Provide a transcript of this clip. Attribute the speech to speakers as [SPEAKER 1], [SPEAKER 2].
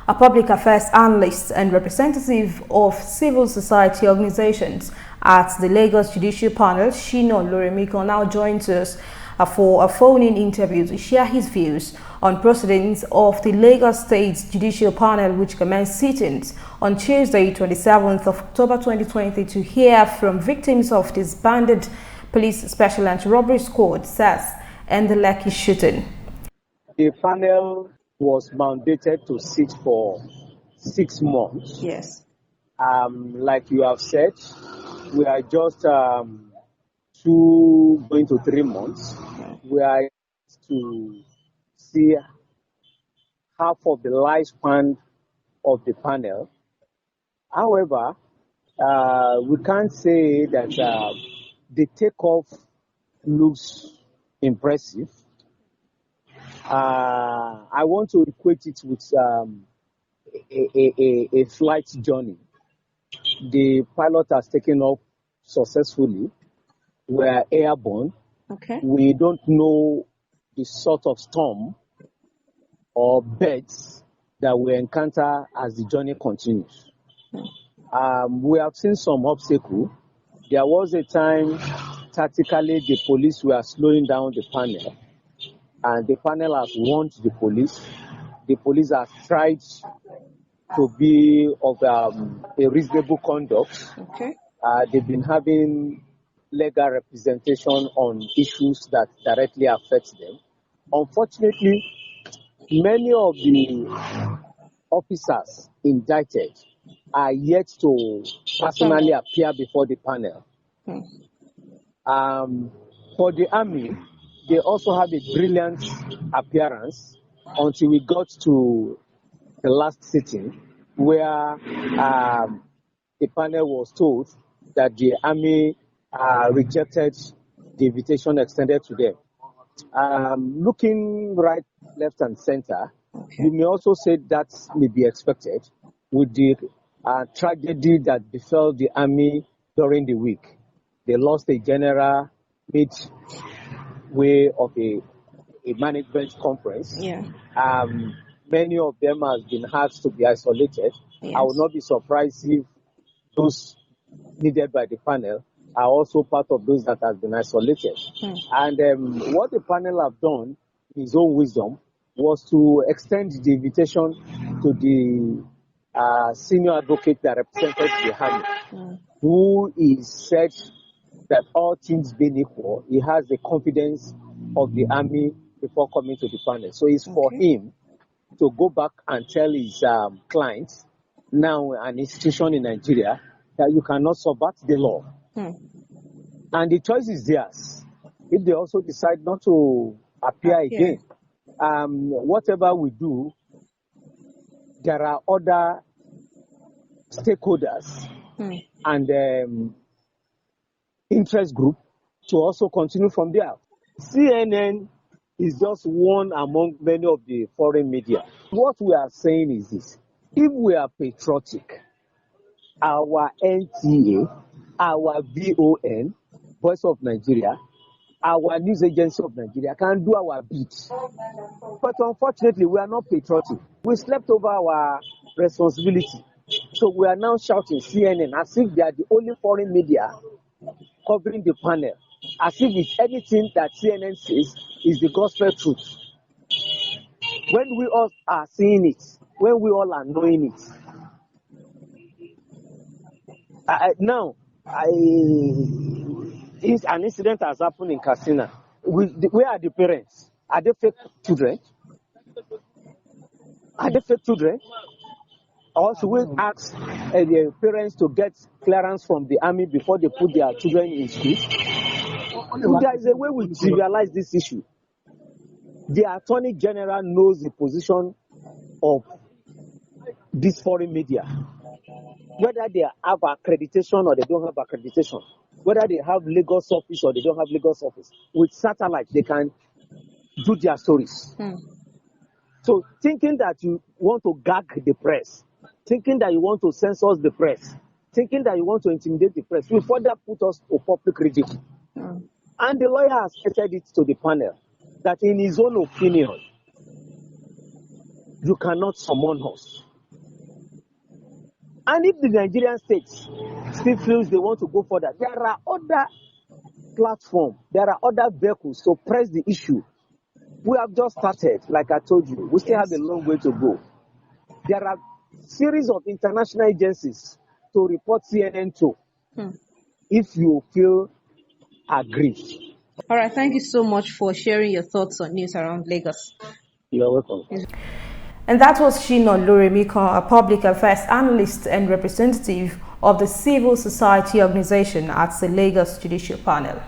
[SPEAKER 1] a public affairs analyst and representative of civil society organizations at the Lagos Judicial Panel, Shino Loremiko, now joins us for a phone-in interview to share his views on proceedings of the Lagos State Judicial Panel, which commenced sittings on Tuesday, 27th of October 2020, to hear from victims of disbanded Police Special Anti-Robbery Squad, SAS, and the Lekki shooting.
[SPEAKER 2] The panel was mandated to sit for 6 months.
[SPEAKER 1] Yes.
[SPEAKER 2] Like you have said, we are just 2 going to 3 months. We are to see half of the lifespan of the panel. However, we can't say that the takeoff looks impressive. I want to equate it with a flight journey. The pilot has taken off successfully. We are airborne.
[SPEAKER 1] Okay.
[SPEAKER 2] We don't know the sort of storm or birds that we encounter as the journey continues. We have seen some obstacles. There was a time, tactically, the police were slowing down the panel, and the panel has warned the police. The police has tried to be of a reasonable conduct.
[SPEAKER 1] Okay.
[SPEAKER 2] They've been having legal representation on issues that directly affect them. Unfortunately, many of the officers indicted are yet to personally appear before the panel. For the army, they also have a brilliant appearance until we got to the last sitting where the panel was told that the army rejected the invitation extended to them. Looking right, left, and center, you may also say that may be expected with the tragedy that befell the army during the week. They lost a general midway of a management conference.
[SPEAKER 1] Yeah.
[SPEAKER 2] Many of them have been asked to be isolated.
[SPEAKER 1] Yes.
[SPEAKER 2] I would not be surprised if those needed by the panel are also part of those that have been isolated. And what the panel have done, in his own wisdom, was to extend the invitation to the senior advocate that represented the army, who is said that all things being equal, he has the confidence of the army before coming to the panel. So it's for him to go back and tell his clients, now an institution in Nigeria, that you cannot subvert the law. And the choice is theirs. If they also decide not to appear again, whatever we do, there are other stakeholders and interest group to also continue from there. CNN is just one among many of the foreign media. What we are saying is this: if we are patriotic, our NTA, our VON, Voice of Nigeria, our news agency of Nigeria can do our bit. But unfortunately, we are not patriotic. We slept over our responsibility. So we are now shouting CNN as if they are the only foreign media covering the panel, as if with anything that CNN says is the gospel truth. When we all are seeing it, when we all are knowing it. An incident has happened in Katsina. Where are the parents? Are they fake children? Are they fake children? Or should we ask the parents to get clearance from the army before they put their children in school? There is a way we trivialize this issue. The Attorney General knows the position of this foreign media, whether they have accreditation or they don't have accreditation, whether they have Lagos office or they don't have Lagos office. With satellite, they can do their stories. So thinking that you want to gag the press, thinking that you want to censor the press, thinking that you want to intimidate the press, will further put us to public ridicule. And the lawyer has stated it to the panel that in his own opinion, you cannot summon us. And if the Nigerian state still feels they want to go further, there are other platforms, there are other vehicles to press the issue. We have just started, like I told you. We still have a long way to go. There are series of international agencies to report CNN to, if you feel aggrieved.
[SPEAKER 1] All right, thank you so much for sharing your thoughts on news around Lagos.
[SPEAKER 2] You're welcome.
[SPEAKER 1] And that was Shina Loremiko, a public affairs analyst and representative of the civil society organization at the Lagos Judicial Panel.